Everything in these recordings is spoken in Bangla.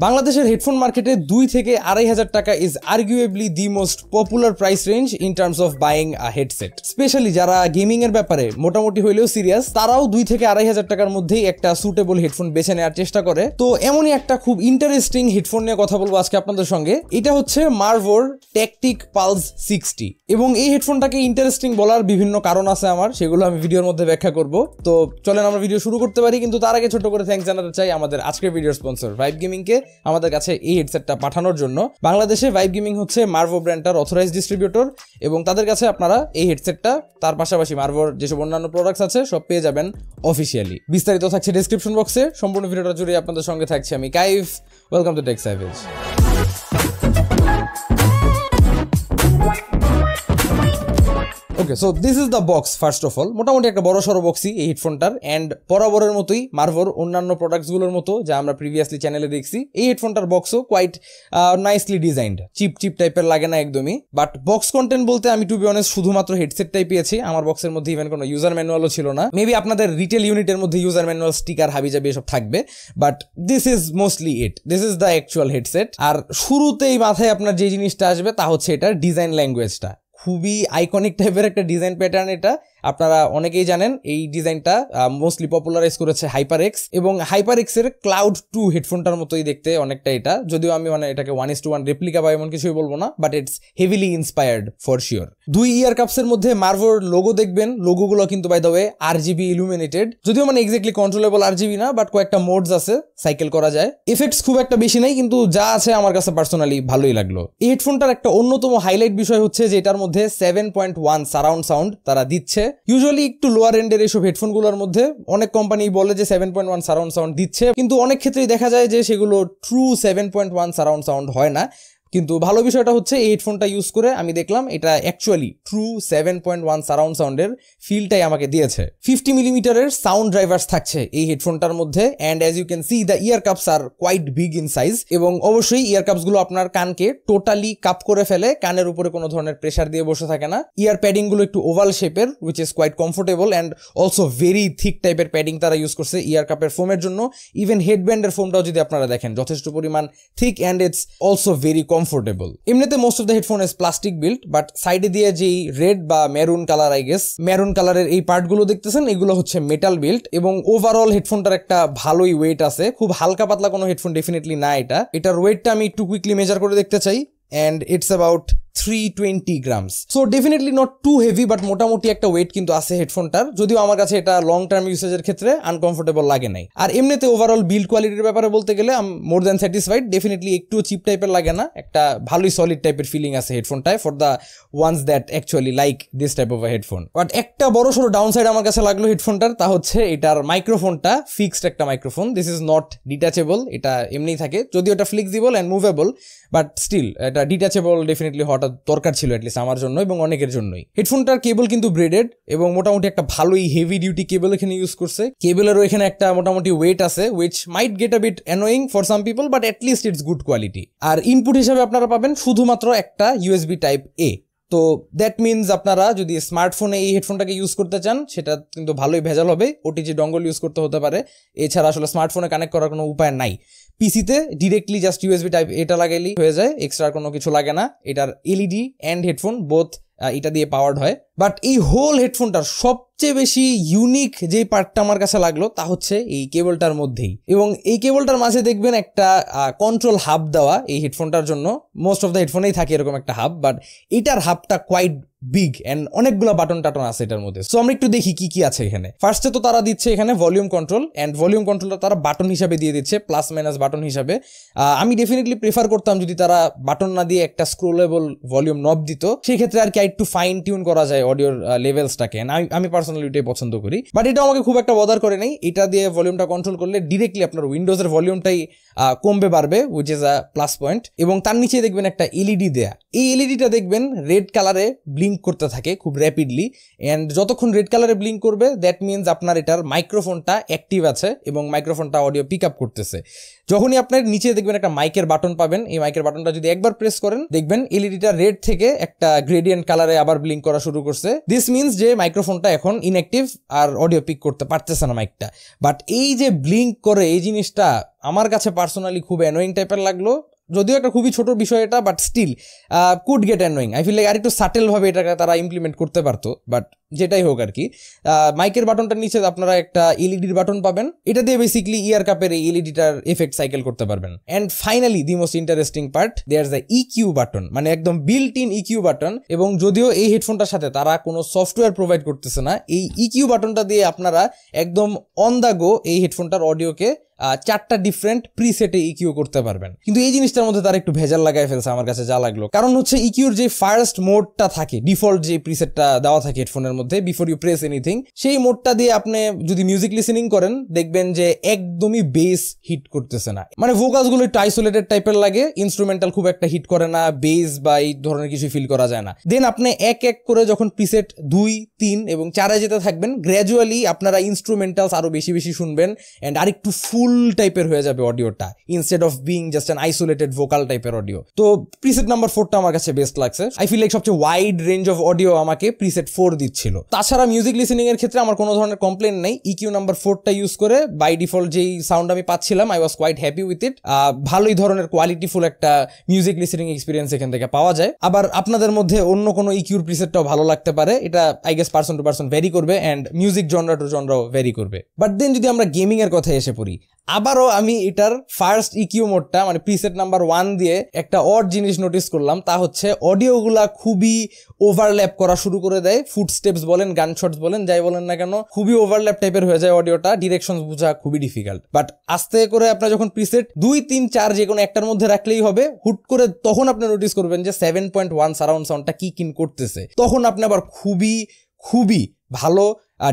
বাংলাদেশের হেডফোন মার্কেটে 2 থেকে 2,500 টাকা is arguably the most popular price range in terms of buying a headset. Specially যারা গেমিং এর ব্যাপারে মোটামুটি হইলেও সিরিয়াস, তারাও 2 থেকে 2,500 টাকার মধ্যেই একটা সুটেবল হেডফোন বেছে নেওয়ার চেষ্টা করে। তো এমনই একটা খুব ইন্টারেস্টিং হেডফোন নিয়ে কথা বলবো আজকে আপনাদের সঙ্গে। এটা হচ্ছে মারভোর ট্যাকটিক পালস 60 এবং এই হেডফোনটাকে ইন্টারেস্টিং বলার বিভিন্ন কারণ আছে আমার, সেগুলো আমি ভিডিওর মধ্যে ব্যাখ্যা করব। তো চলেন আমরা ভিডিও শুরু করতে পারি, কিন্তু তার আগে ছোট করে থ্যাঙ্কস জানাতে চাই আমাদের আজকের ভিডিওর স্পন্সর ভাইব গেমিং কে আমাদের কাছে এই হেডসেটটা পাঠানোর জন্য। বাংলাদেশে ভাইব গেমিং হচ্ছে মারভো ব্র্যান্ডটার অথরাইজড ডিস্ট্রিবিউটর এবং তাদের কাছে আপনারা এই হেডসেটটা তার পাশাপাশি মারভোর যেসব অন্যান্য প্রোডাক্টস আছে সব পেয়ে যাবেন অফিসিয়ালি। বিস্তারিত থাকছে ডেসক্রিপশন বক্সে। সম্পূর্ণ ভিডিওটা জুড়ে আপনাদের সঙ্গে থাকছে আমি Kaif. Welcome to Tech Savage. Okay, so this is the box. First of all মোটামুটি একটা বড় সড়ো বক্সই এই হেডফোনটার, অ্যান্ড বরাবরের মতোই মারভোর অন্যান্য প্রোডাক্টসগুলোর মতো যা আমরা প্রিভিয়াসলি চ্যানেলে দেখছি, এই হেডফোনটার বক্সও কোয়াইট নাইসলি ডিজাইনড। চিপ টাইপের লাগে না একদমই। বাট বক্স কন্টেন্ট বলতে আমি টু বি অনেস্ট শুধুমাত্র হেডসেটটাই পেয়েছি। আমার বক্সের মধ্যে ইভেন কোনো ইউজার ম্যানুয়ালও ছিল না। মেবি আপনাদের রিটেল ইউনিটের মধ্যে ইউজার ম্যানুয়াল, স্টিকার, হাবিজাবি এসব থাকবে, but this is mostly it. This is the actual headset. আর শুরুতেই মাথায় আপনার যে জিনিসটা আসবে তা হচ্ছে এটার ডিজাইন ল্যাঙ্গুয়েজটা। খুবই আইকনিক টাইপের একটা ডিজাইন প্যাটার্ন এটা। আপনারা অনেকেই জানেন এই ডিজাইনটা মোস্টলি পপুলারাইজ করেছে হাইপারএক্স, এবং হাইপারএক্স এর ক্লাউড 2 হেডফোনটার মতোই দেখতে অনেকটা এটা। যদিও আমি এটাকে 1:1 রেপ্লিকা বা এমন কিছুই বলবো না, but it's heavily inspired for sure. 2 ear কাপসের মধ্যে মারভোর লোগো দেখবেন। লোগোগুলো কিন্তু by the way RGB illuminated, যদিও এক্স্যাক্টলি কন্ট্রোলেবল আরজিবি না, বাট কয়েকটা মোডস আছে, সাইকেল করা যায়। এফেক্টস খুব একটা বেশি নাই, কিন্তু যা আছে আমার কাছে পার্সোনালি ভালোই লাগলো। এই হেডফোনটার একটা অন্যতম হাইলাইট বিষয় হচ্ছে যে এটার মধ্যে 7.1 সারাউন্ড সাউন্ড তারা দিচ্ছে। ইউজুয়ালি একটু লোয়ার এন্ডের এইসব হেডফোনগুলোর মধ্যে অনেক কোম্পানি বলে যে 7.1 সারাউন্ড সাউন্ড দিচ্ছে, কিন্তু অনেক ক্ষেত্রেই দেখা যায় যে সেগুলো ট্রু 7.1 সারাউন্ড সাউন্ড হয় না। কিন্তু ভালো বিষয়টা হচ্ছে এই হেডফোনটা ইউজ করে আমি দেখলাম এটা অ্যাকচুয়ালি ট্রু 7.1 সারাউন্ড সাউন্ডের ফিলটাই আমাকে দিয়েছে। 50 মিলিমিটারের সাউন্ড ড্রাইভার্স থাকছে এই হেডফোনটার মধ্যে, and as you can see the ear cups are quite big in size, এবং অবশ্যই ইয়ার কাপসগুলো আপনার কানকে টোটালি কাপ করে ফেলে, কানের উপরে কোনো ধরনের প্রেসার দিয়ে বসে থাকে না। ইয়ার প্যাডিং গুলো একটু ওভাল শেপের, which is quite comfortable, and also very thick টাইপের প্যাডিং তারা ইউজ করছে ইয়ার কাপের ফোমের জন্য। ইভেন হেডব্যান্ডের ফোমটাও যদি আপনারা দেখেন যথেষ্ট পরিমাণ thick, and it's also very comfortable. এমনিতে most of the headphone is plastic build, but সাইডে দিয়ে যেই রেড বা maroon colour, I guess maroon কালারের এই পার্টগুলো দেখতেছেন, এগুলো হচ্ছে মেটাল বিল্ড, এবং ওভারঅল হেডফোনটার একটা ভালোই ওয়েট আছে। খুব হালকা পাতলা কোনো হেডফোন ডেফিনেটলি না এটা। এটার ওয়েটটা আমি একটু কুইকলি মেজার করে দেখতে চাই, and it's about 320 grams. So definitely not too heavy, but মোটামুটি একটা ওয়েট কিন্তু আছে হেডফোনটার, যদিও আমার কাছে এটা লং টার্ম ইউসেজের ক্ষেত্রে আনকমফোর্টেবল লাগে নাই। আর এমনিতে ওভারঅল বিল্ড কোয়ালিটির ব্যাপারে বলতে গেলে I am more than satisfied. Definitely একটু চিপ টাইপের লাগে না, একটা ভালোই সলিড টাইপের ফিলিং আছে হেডফোনটায় for the ones that actually like this type of a headphone. But একটা বড় সড়ো ডাউন সাইড আমার কাছে লাগলো হেডফোনটার, তা হচ্ছে এটার মাইক্রোফোনটা ফিক্সড একটা microphone. This is not detachable, এটা এমনিই থাকে, যদিও এটা flexible and movable, but still এটা ডিটাচেবল ডেফিনেটলি হওয়াটা দরকার ছিল অ্যাটলিস্ট আমার জন্য এবং অনেকের জন্যই। হেডফোনটার কেবল কিন্তু ব্রেডেড, এবং মোটামুটি একটা ভালোই হেভি ডিউটি কেবল এখানে ইউজ করছে। কেবলেরও এখানে একটা মোটামুটি ওয়েট আছে, which might get a bit annoying for some people, but at least it's good quality. আর ইনপুট হিসাবে আপনারা পাবেন শুধুমাত্র একটা ইউএসবি টাইপ এ। তো দ্যাট মিনস আপনারা যদি স্মার্টফোনে এই হেডফোনটাকে ইউজ করতে চান সেটা কিন্তু ভালোই ভেজাল হবে, ওটিজি ডঙ্গল ইউজ করতে হতে পারে। এছাড়া আসলে স্মার্টফোনে কানেক্ট করার কোনো উপায় নাই। পিসিতে ডিরেক্টলি জাস্ট ইউএসবি টাইপ এটা লাগাইলেই হয়ে যায়, এক্সট্রা কোনো কিছু লাগে না। এটার এলইডি অ্যান্ড হেডফোন বোথ এটা দিয়ে পাওয়ার্ড হয়। বাট এই হোল হেডফোনটার সবচেয়ে বেশি ইউনিক যে পার্টটা আমার কাছে লাগলো তা হচ্ছে এই কেবলটার মধ্যেই, এবং এই কেবলটার মাঝে দেখবেন একটা কন্ট্রোল হাব দেওয়া এই হেডফোনটার জন্য। মোস্ট অফ দ্য হেডফোনেই থাকে এরকম একটা হাব, বাট এটার হাবটা কোয়াইট বিগ, অ্যান্ড অনেকগুলো বাটন টাটন আছে এটার মধ্যে। সো আমরা একটু দেখি কি কি আছে এখানে। ফার্স্টে তো তারা দিচ্ছে এখানে ভলিউম কন্ট্রোল, অ্যান্ড ভলিউম কন্ট্রোলটা তারা বাটন হিসাবে দিয়ে দিচ্ছে, প্লাস মাইনাস বাটন হিসাবে। আমি ডেফিনেটলি প্রেফার করতাম যদি তারা বাটন না দিয়ে একটা স্ক্রোলেবল ভলিউম নব দিত, সেক্ষেত্রে আর কি একটু ফাইন টিউন করা যায় অডিওর লেভেলসটাকে। আমি পার্সোনালি এটাই পছন্দ করি, বাট এটা আমাকে খুব একটা বদার করে নেই। এটা দিয়ে ভলিউমটা কন্ট্রোল করলে ডিরেক্টলি আপনার উইন্ডোজের ভলিউমটাই কমবে বাড়বে, which is a plus point. এবং তার নিচে দেখবেন একটা এলইডি দেয়া, এই এলইডিটা দেখবেন রেড কালারে ব্লিঙ্ক করতে থাকে খুব র্যাপিডলি, অ্যান্ড যতক্ষণ রেড কালারে ব্লিঙ্ক করবে দ্যাট মিনস আপনার এটার মাইক্রোফোনটা অ্যাক্টিভ আছে এবং মাইক্রোফোনটা অডিও পিক আপ করতেছে। যখনই আপনার নিচে দেখবেন একটা মাইকের বাটন পাবেন, এই মাইকের বাটনটা যদি একবার প্রেস করেন দেখবেন এলইডিটা রেড থেকে একটা গ্রেডিয়েন্ট কালারে আবার ব্লিঙ্ক করা শুরু করছে। দিস মিনস যে মাইক্রোফোনটা এখন ইনঅ্যাক্টিভ আর অডিও পিক করতে পারতেছে না মাইকটা। বাট এই যে ব্লিঙ্ক করে এই জিনিসটা আমার কাছে পার্সোনালি খুব অ্যানোয়িং টাইপের লাগলো। যদিও একটা খুবই ছোট বিষয় এটা, but still could get annoying. I feel like আর একটু সাটেল ভাবে এটাকে তারা ইমপ্লিমেন্ট করতে পারতো, বাট যেটাই হোক আর কি। মাইকের বাটনটার নিচে আপনারা একটা এলইডির বাটন পাবেন, এটা দিয়ে বেসিক্যালি ইয়ার কাপের এই এলইডিটার এফেক্ট সাইকেল করতে পারবেন। And finally the most interesting part, there the EQ button, মানে একদম বিল্ট ইন ইকিউ বাটন। এবং যদিও এই হেডফোনটার সাথে তারা কোনো সফটওয়্যার প্রোভাইড করতেছে না, এই ইকিউ বাটনটা দিয়ে আপনারা একদম অন দ্য গো এই হেডফোনটার অডিওকে 4টা ডিফারেন্ট প্রিসেটে ইকিউ করতে পারবেন। কিন্তু এই জিনিসটার মধ্যে তারা একটু ভেজাল লাগাই ফেলছে আমার কাছে যা লাগলো। কারণ হচ্ছে ইকিউর যে ফার্স্ট মোডটা থাকে, ডিফল্ট যে প্রিসেটটা দেওয়া থাকে হেডফোনের মধ্যে বিফোর ইউ প্রেস এনিথিং, সেই মোডটা দিয়ে আপনি যদি মিউজিক লিসেনিং করেন দেখবেন যে একদমই বেস হিট করতেছে না। মানে ভোকালস গুলো একটু আইসোলেটেড টাইপের লাগে, ইনস্ট্রুমেন্টাল খুব একটা হিট করে না, বেস বা এই ধরনের কিছু ফিল করা যায় না। দেন আপনি এক এক করে যখন প্রিসেট 2, 3 এবং 4-এ যেতে থাকবেন, গ্র্যাজুয়ালি আপনারা ইনস্ট্রুমেন্টালস আরো বেশি বেশি শুনবেন এন্ড আরেকটু ফুল টাইপের হয়ে যাবে অডিওটা, instead of being just an isolated vocal টাইপের অডিও। তো প্রিসেট নাম্বার 4টা আমার কাছে বেস্ট লাগছে। আই ফিল লাইক সবচেয়ে ওয়াইড রেঞ্জ অফ অডিও আমাকে প্রিসেট 4 দিচ্ছিল। তাছাড়া মিউজিক লিসেনিং এর ক্ষেত্রে আমার কোনো ধরনের কমপ্লেন নাই। ইকিউ নাম্বার 4টা ইউজ করে বাই ডিফল্ট যেই সাউন্ড আমি পাচ্ছিলাম, I was quite happy with it. ভালোই ধরনের কোয়ালিটিফুল একটা মিউজিক লিসেনিং এক্সপিরিয়েন্স এখান থেকে পাওয়া যায়। আবার আপনাদের মধ্যে অন্য কোনো ইকিউর প্রিসেটটাও ভালো লাগতে পারে, এটা I guess person to person vary করবে অ্যান্ড মিউজিক জনরা টু জনরাও ভ্যারি করবে। বাট দেন যদি আমরা গেমিং এর কথা এসে পড়ি, আবারও আমি এটার ফার্স্ট ইকিউ মোডটা মানে প্রিসেট নাম্বার 1 দিয়ে একটা অড জিনিস নোটিস করলাম, তা হচ্ছে অডিওগুলা খুবই ওভারল্যাপ করা শুরু করে দেয়। ফুটস্টেপস বলেন, গানশটস বলেন, যাই বলেন না কেন, খুবই ওভারল্যাপ টাইপের হয়ে যায় অডিওটা, ডিরেকশন বোঝা খুবই ডিফিকাল্ট। বাট আস্তে করে আপনার যখন প্রিসেট 2, 3, 4 যে কোনো একটার মধ্যে রাখলেই হবে, হুট করে তখন আপনি নোটিস করবেন যে 7.1 সারাউন্ড সাউন্ডটা কি করতেছে। তখন আপনি আবার খুবই খুবই ভালো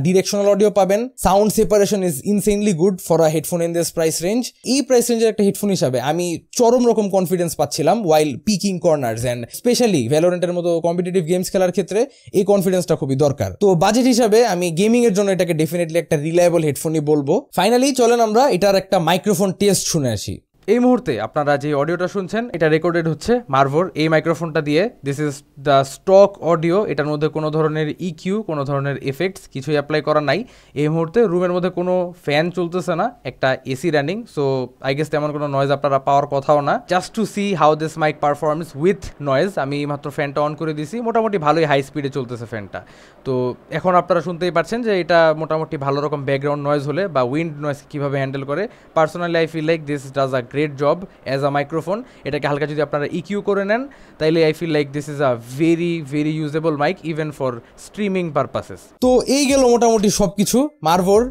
ডিরেকশনাল অডিও পাবেন। Sound separation is insanely good for a headphone in this price range. এই প্রাইস রেঞ্জের একটা হেডফোন হিসাবে আমি চরম রকম কনফিডেন্স পাচ্ছিলাম ওয়াইল পিকিং কর্নার্স, অ্যান্ড স্পেশালি ভ্যালোরেন্টের মতো কম্পিটিটিভ গেমস খেলার ক্ষেত্রে এই কনফিডেন্সটা খুবই দরকার। তো বাজেট হিসাবে আমি গেমিং এর জন্য এটাকে ডেফিনেটলি একটা রিলায়েবল হেডফোনই বলবো। ফাইনালি চলেন আমরা এটার একটা মাইক্রোফোন টেস্ট শুনে আসি। এই মুহূর্তে আপনারা যে অডিওটা শুনছেন এটা রেকর্ডেড হচ্ছে মার্ভোর এই মাইক্রোফোনটা দিয়ে। This is the stock audio. এটার মধ্যে কোনো ধরনের ইকিউ, কোনো ধরনের এফেক্টস কিছুই অ্যাপ্লাই করা নাই। এই মুহূর্তে রুমের মধ্যে কোনো ফ্যান চলতেছে না, একটা AC running, so I guess তেমন কোনো নয়েজ আপনারা পাওয়ার কথাও না। Just to see how this mic performs with noise, আমি মাত্র ফ্যানটা অন করে দিছি, মোটামুটি ভালোই হাই স্পিডে চলতেছে ফ্যানটা। তো এখন আপনারা শুনতেই পাচ্ছেন যে এটা মোটামুটি ভালো রকম ব্যাকগ্রাউন্ড নয়েজ হলে বা উইন্ড নয়েজ কীভাবে হ্যান্ডেল করে। Personally I feel like this does a great job as a microphone. এটাকে হালকা যদি আপনারা ইকিউ করে নেন তাইলে I feel like this is a very very usable mic even for streaming purposes. তো এই গেল মোটামুটি সব কিছু মার্ভোর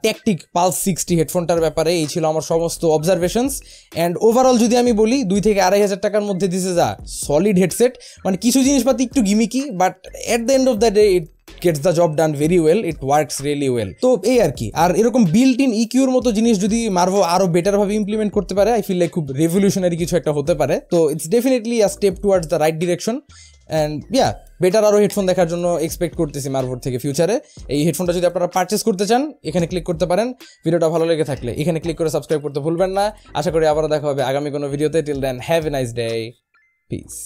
ট্যাকটিক পালস 60 হেডফোনটার ব্যাপারে। এই ছিল আমার সমস্ত অবজারভেশনস। অ্যান্ড ওভারঅল যদি আমি বলি 2 থেকে 2,500 টাকার মধ্যে this is a solid headset. মানে কিছু জিনিসপাতি একটু gimmicky, but at the end of the day it gets the job done very well, it works really well. তো এই আর কি। আর এরকম বিল্ট ইন ইকিউর মতো জিনিস যদি মার্ভো আরো বেটার ভাবে ইমপ্লিমেন্ট করতে পারে, আই ফিল লাইক খুব রেভলিউশনারি কিছু একটা হতে পারে। তো it's definitely a step towards the right direction. And yeah, better আরও হেডফোন দেখার জন্য এক্সপেক্ট করতেছি মার্ভোর থেকে ফিউচারে। এই হেডফোনটা যদি আপনারা পারচেস করতে চান এখানে ক্লিক করতে পারেন। ভিডিওটা ভালো লেগে থাকলে এখানে ক্লিক করে সাবস্ক্রাইব করতে ভুলবেন না। আশা করি আবারও দেখা হবে আগামী কোনো ভিডিওতে। Till then have a nice day, piece.